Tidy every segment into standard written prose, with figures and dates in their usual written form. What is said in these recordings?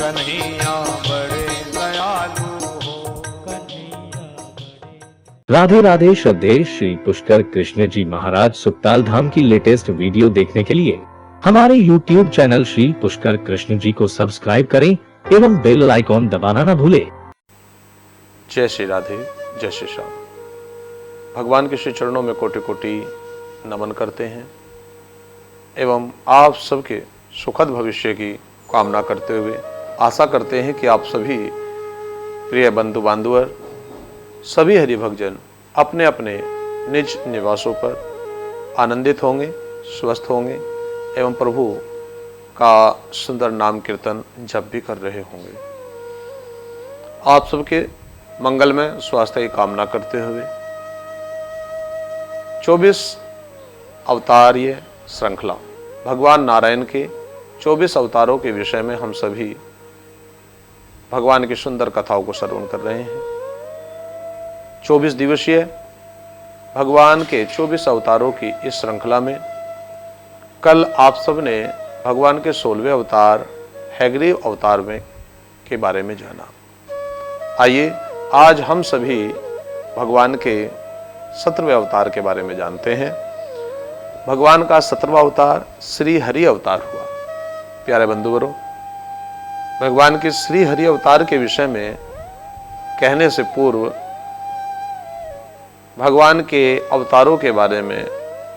कन्हैया बड़े दयालु हो। राधे राधे। श्रद्धेय श्री पुष्कर कृष्ण जी महाराज सुखताल धाम की लेटेस्ट वीडियो देखने के लिए हमारे YouTube चैनल श्री पुष्कर कृष्ण जी को सब्सक्राइब करें एवं बेल आइकॉन दबाना न भूलें। जय श्री राधे, जय श्री श्याम। भगवान के श्री चरणों में कोटि कोटि नमन करते हैं एवं आप सबके सुखद भविष्य की कामना करते हुए आशा करते हैं कि आप सभी प्रिय बंधु बांधवर, सभी हरिभक्तजन अपने अपने निज निवासों पर आनंदित होंगे, स्वस्थ होंगे एवं प्रभु का सुंदर नाम कीर्तन जप भी कर रहे होंगे। आप सबके मंगलमय स्वास्थ्य की कामना करते हुए 24 अवतारीय श्रृंखला भगवान नारायण के 24 अवतारों के विषय में हम सभी भगवान की सुंदर कथाओं को श्रवण कर रहे हैं। 24 दिवसीय भगवान के 24 अवतारों की इस श्रृंखला में कल आप सब ने भगवान के 16वें अवतार हैग्रीव अवतार में के बारे में जाना। आइए आज हम सभी भगवान के 17वें अवतार के बारे में जानते हैं। भगवान का 17वां अवतार श्री हरि अवतार हुआ। प्यारे बंधुवरों, भगवान के श्री हरि अवतार के विषय में कहने से पूर्व भगवान के अवतारों के बारे में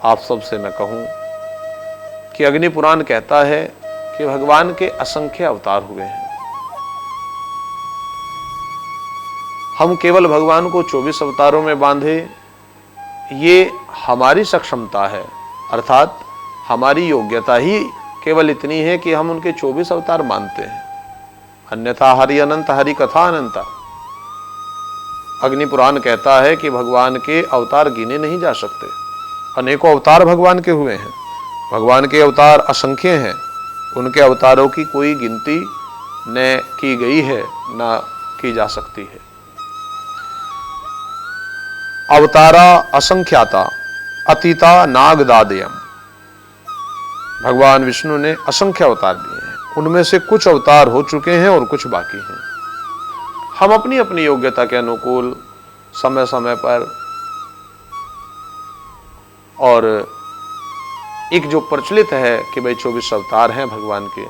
आप सबसे मैं कहूं कि अग्नि पुराण कहता है कि भगवान के असंख्य अवतार हुए हैं। हम केवल भगवान को 24 अवतारों में बांधे, ये हमारी सक्षमता है, अर्थात हमारी योग्यता ही केवल इतनी है कि हम उनके 24 अवतार मानते हैं। अन्यथा हरि अनंत, हरि कथा अनंता। अग्नि पुराण कहता है कि भगवान के अवतार गिने नहीं जा सकते। अनेकों अवतार भगवान के हुए हैं। भगवान के अवतार असंख्य हैं। उनके अवतारों की कोई गिनती न की गई है, न की जा सकती है। अवतारा असंख्याता अतीता नागदादयम। भगवान विष्णु ने असंख्य अवतार लिए हैं। उनमें से कुछ अवतार हो चुके हैं और कुछ बाकी हैं। हम अपनी अपनी योग्यता के अनुकूल समय समय पर और एक जो प्रचलित है कि भाई 24 अवतार हैं भगवान के,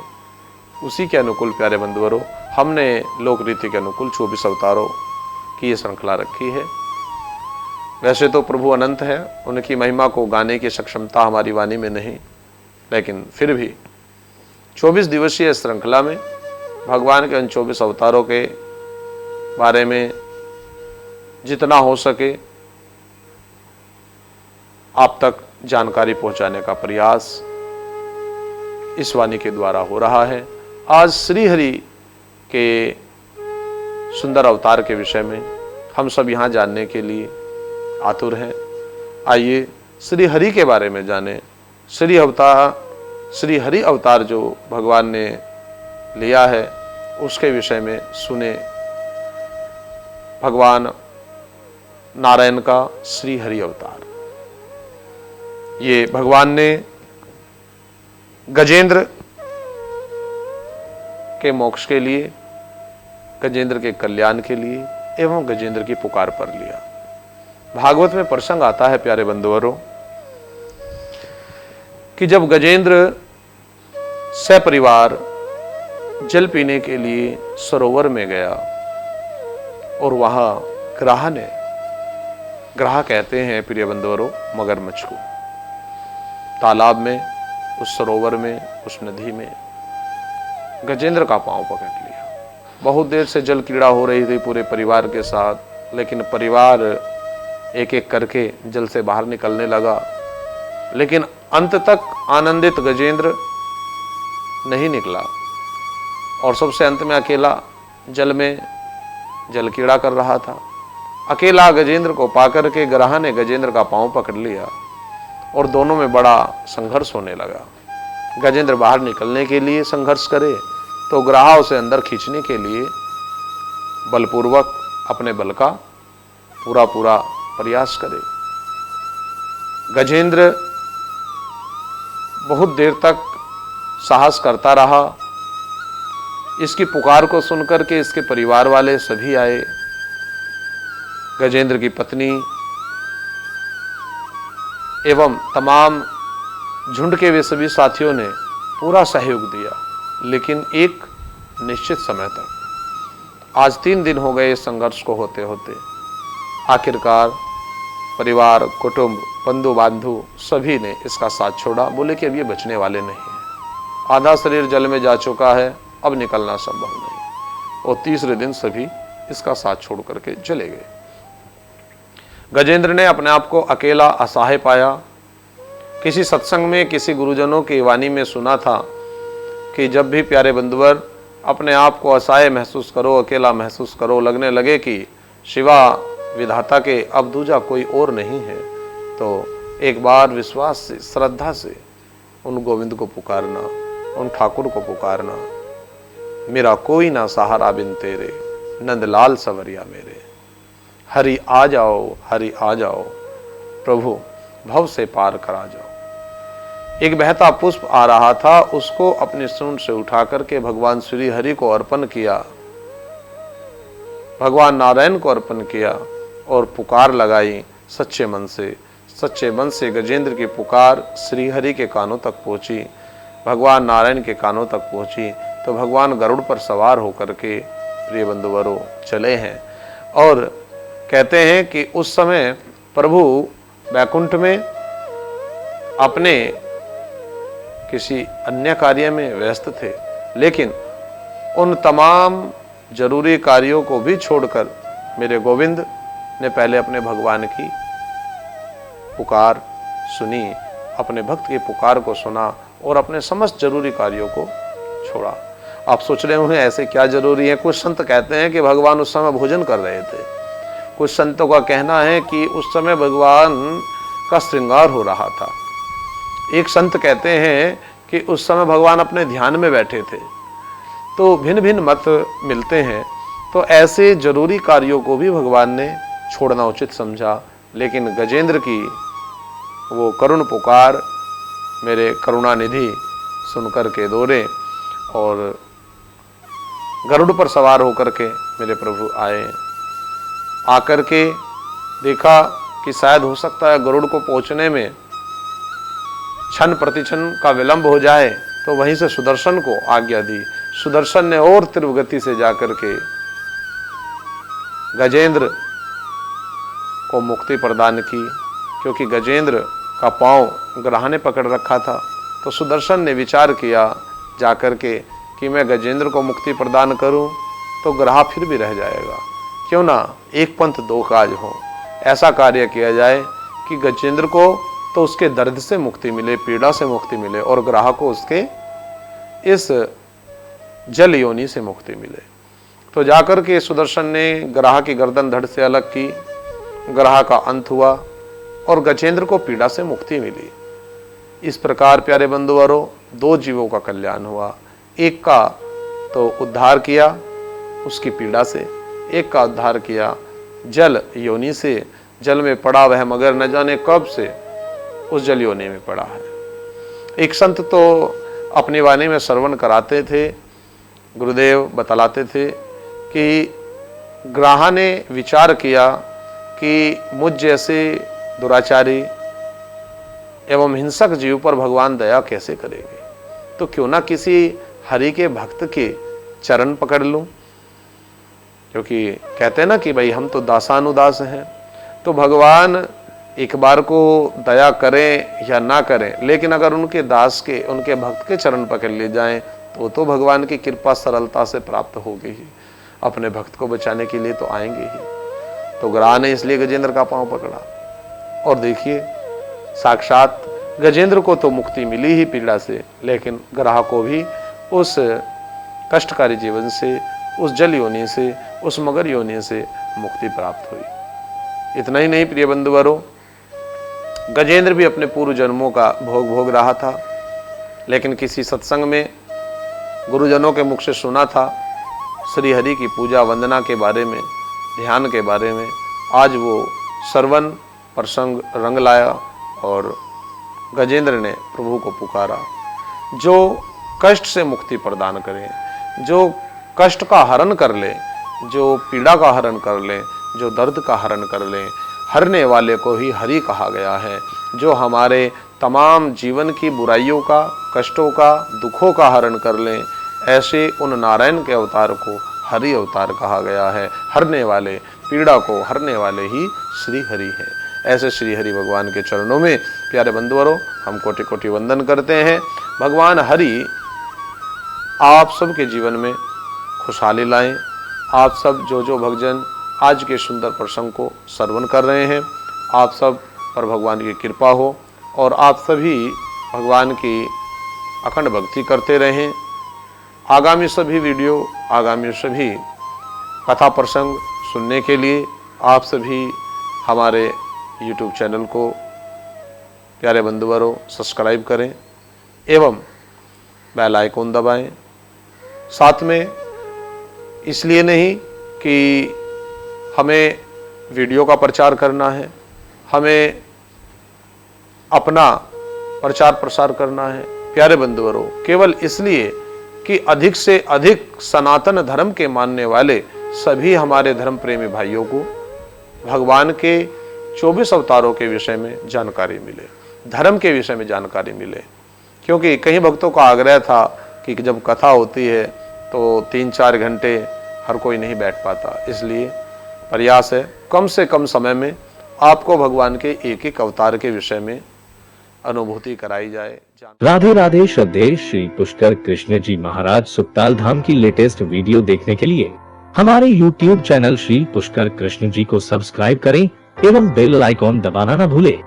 उसी के अनुकूल प्यारे बंधुवरों हमने लोक रीति के अनुकूल 24 अवतारों की ये श्रृंखला रखी है। वैसे तो प्रभु अनंत है, उनकी महिमा को गाने की सक्षमता हमारी वाणी में नहीं, लेकिन फिर भी 24 दिवसीय श्रृंखला में भगवान के उन 24 अवतारों के बारे में जितना हो सके आप तक जानकारी पहुंचाने का प्रयास इस वाणी के द्वारा हो रहा है। आज श्री हरि के सुंदर अवतार के विषय में हम सब यहाँ जानने के लिए आतुर हैं। आइए श्री हरि के बारे में जानें। श्री हरि अवतार जो भगवान ने लिया है उसके विषय में सुने भगवान नारायण का श्री हरि अवतार। ये भगवान ने गजेंद्र के मोक्ष के लिए, गजेंद्र के कल्याण के लिए एवं गजेंद्र की पुकार पर लिया। भागवत में प्रसंग आता है प्यारे बंधुवरों कि जब गजेंद्र सपरिवार जल पीने के लिए सरोवर में गया और वहां ग्राह कहते हैं प्रिय बंधुवरों मगरमच्छ को, तालाब में, उस सरोवर में, उस नदी में गजेंद्र का पांव पकड़ लिया। बहुत देर से जल क्रीड़ा हो रही थी पूरे परिवार के साथ, लेकिन परिवार एक एक करके जल से बाहर निकलने लगा, लेकिन अंत तक आनंदित गजेंद्र नहीं निकला और सबसे अंत में अकेला जल में जल क्रीड़ा कर रहा था। अकेला गजेंद्र को पाकर के ग्राह ने गजेंद्र का पांव पकड़ लिया और दोनों में बड़ा संघर्ष होने लगा। गजेंद्र बाहर निकलने के लिए संघर्ष करे तो ग्राह उसे अंदर खींचने के लिए बलपूर्वक अपने बल का पूरा प्रयास करे। गजेंद्र बहुत देर तक साहस करता रहा, इसकी पुकार को सुनकर के इसके परिवार वाले सभी आए। गजेंद्र की पत्नी एवं तमाम झुंड के वे सभी साथियों ने पूरा सहयोग दिया, लेकिन एक निश्चित समय तक। आज 3 दिन हो गए इस संघर्ष को होते होते। आखिरकार परिवार, कुटुंब, बंधु बांधु सभी ने इसका साथ छोड़ा। बोले कि अब ये बचने वाले नहीं है, आधा शरीर जल में जा चुका है, अब निकलना संभव नहीं। और तीसरे दिन सभी इसका साथ छोड़ करके चले गए। गजेंद्र ने अपने आप को अकेला असहाय पाया। किसी सत्संग में किसी गुरुजनों की वाणी में सुना था कि जब भी प्यारे बंधुवर अपने आप को असहाय महसूस करो, अकेला महसूस करो, लगने लगे कि शिवा विधाता के अब दूजा कोई और नहीं है, तो एक बार विश्वास से, श्रद्धा से उन गोविंद को पुकारना, उन ठाकुर को पुकारना। मेरा कोई ना सहारा बिन तेरे, नंदलाल सवरिया मेरे। हरि आ जाओ, हरि आ जाओ, प्रभु भव से पार करा जाओ। एक बहता पुष्प आ रहा था, उसको अपनी सूंड से उठा करके भगवान श्री हरि को अर्पण किया, भगवान नारायण को अर्पण किया और पुकार लगाई सच्चे मन से। सच्चे मन से गजेंद्र की पुकार श्री हरि के कानों तक पहुंची, भगवान नारायण के कानों तक पहुंची, तो भगवान गरुड़ पर सवार होकर के प्रिय बंधुवरों चले हैं। और कहते हैं कि उस समय प्रभु बैकुंठ में अपने किसी अन्य कार्य में व्यस्त थे, लेकिन उन तमाम जरूरी कार्यों को भी छोड़कर मेरे गोविंद ने पहले अपने भगवान की पुकार सुनी, अपने भक्त की पुकार को सुना और अपने समस्त जरूरी कार्यों को छोड़ा। आप सोच रहे होंगे ऐसे क्या जरूरी है। कुछ संत कहते हैं कि भगवान उस समय भोजन कर रहे थे। कुछ संतों का कहना है कि उस समय भगवान का श्रृंगार हो रहा था। एक संत कहते हैं कि उस समय भगवान अपने ध्यान में बैठे थे। तो भिन्न भिन्न मत मिलते हैं। तो ऐसे जरूरी कार्यों को भी भगवान ने छोड़ना उचित समझा, लेकिन गजेंद्र की वो करुण पुकार मेरे करुणानिधि सुनकर के दौड़े और गरुड़ पर सवार होकर के मेरे प्रभु आए। आकर के देखा कि शायद हो सकता है गरुड़ को पहुंचने में क्षण प्रतिक्षण का विलंब हो जाए, तो वहीं से सुदर्शन को आज्ञा दी। सुदर्शन ने और तीव्र गति से जाकर के गजेंद्र को मुक्ति प्रदान की, क्योंकि गजेंद्र का पांव ग्रह ने पकड़ रखा था। तो सुदर्शन ने विचार किया जाकर के कि मैं गजेंद्र को मुक्ति प्रदान करूं तो ग्रह फिर भी रह जाएगा, क्यों ना एक पंथ दो काज हो। ऐसा कार्य किया जाए कि गजेंद्र को तो उसके दर्द से मुक्ति मिले, पीड़ा से मुक्ति मिले, और ग्रह को उसके इस जल योनि से मुक्ति मिले। तो जाकर के सुदर्शन ने ग्रह की गर्दन धड़ से अलग की, ग्रह का अंत हुआ और गजेंद्र को पीड़ा से मुक्ति मिली। इस प्रकार प्यारे बंधुवरों दो जीवों का कल्याण हुआ। एक का तो उद्धार किया उसकी पीड़ा से, एक का उद्धार किया जल योनि से। जल में पड़ा वह मगर न जाने कब से उस जल योनि में पड़ा है। एक संत तो अपनी वाणी में श्रवण कराते थे, गुरुदेव बतलाते थे कि ग्रह ने विचार किया कि मुझ जैसे दुराचारी एवं हिंसक जीव पर भगवान दया कैसे करेंगे, तो क्यों ना किसी हरि के भक्त के चरण पकड़ लूं। क्योंकि कहते हैं ना कि भाई हम तो दासानुदास हैं, तो भगवान एक बार को दया करें या ना करें, लेकिन अगर उनके दास के, उनके भक्त के चरण पकड़ ले जाएं तो भगवान की कृपा सरलता से प्राप्त होगी ही। अपने भक्त को बचाने के लिए तो आएंगे ही। तो ग्रह ने इसलिए गजेंद्र का पांव पकड़ा और देखिए साक्षात गजेंद्र को तो मुक्ति मिली ही पीड़ा से, लेकिन ग्रह को भी उस कष्टकारी जीवन से, उस जल योनि से, उस मगर योनि से मुक्ति प्राप्त हुई। इतना ही नहीं प्रिय बंधुवरों, गजेंद्र भी अपने पूर्व जन्मों का भोग रहा था, लेकिन किसी सत्संग में गुरुजनों के मुख से सुना था श्री हरि की पूजा वंदना के बारे में, ध्यान के बारे में। आज वो श्रवण प्रसंग रंग लाया और गजेंद्र ने प्रभु को पुकारा, जो कष्ट से मुक्ति प्रदान करे, जो कष्ट का हरण कर ले, जो पीड़ा का हरण कर ले, जो दर्द का हरण कर ले, हरने वाले को ही हरि कहा गया है। जो हमारे तमाम जीवन की बुराइयों का, कष्टों का, दुखों का हरण कर लें, ऐसे उन नारायण के अवतार को हरि अवतार कहा गया है। हरने वाले, पीड़ा को हरने वाले ही श्री हरि है। ऐसे श्री हरि भगवान के चरणों में प्यारे बंधुवरों हम कोटि कोटि वंदन करते हैं। भगवान हरि आप सबके जीवन में खुशहाली लाएं। आप सब जो भक्तजन आज के सुंदर प्रसंग को श्रवण कर रहे हैं, आप सब पर भगवान की कृपा हो और आप सभी भगवान की अखंड भक्ति करते रहें। आगामी सभी वीडियो, आगामी सभी कथा प्रसंग सुनने के लिए आप सभी हमारे YouTube चैनल को प्यारे बंधुवरों सब्सक्राइब करें एवं बेल आइकन दबाएं। साथ में इसलिए नहीं कि हमें वीडियो का प्रचार करना है, हमें अपना प्रचार प्रसार करना है प्यारे बंधुवरों, केवल इसलिए कि अधिक से अधिक सनातन धर्म के मानने वाले सभी हमारे धर्म प्रेमी भाइयों को भगवान के 24 अवतारों के विषय में जानकारी मिले, धर्म के विषय में जानकारी मिले। क्योंकि कई भक्तों का आग्रह था कि जब कथा होती है तो 3-4 घंटे हर कोई नहीं बैठ पाता, इसलिए प्रयास है कम से कम समय में आपको भगवान के एक एक अवतार के विषय में अनुभूति कराई जाए। राधे राधे। श्रद्धेय श्री पुष्कर कृष्ण जी महाराज सुक्ताल धाम की लेटेस्ट वीडियो देखने के लिए हमारे YouTube चैनल श्री पुष्कर कृष्ण जी को सब्सक्राइब करें एवं बेल आइकॉन दबाना न भूलें।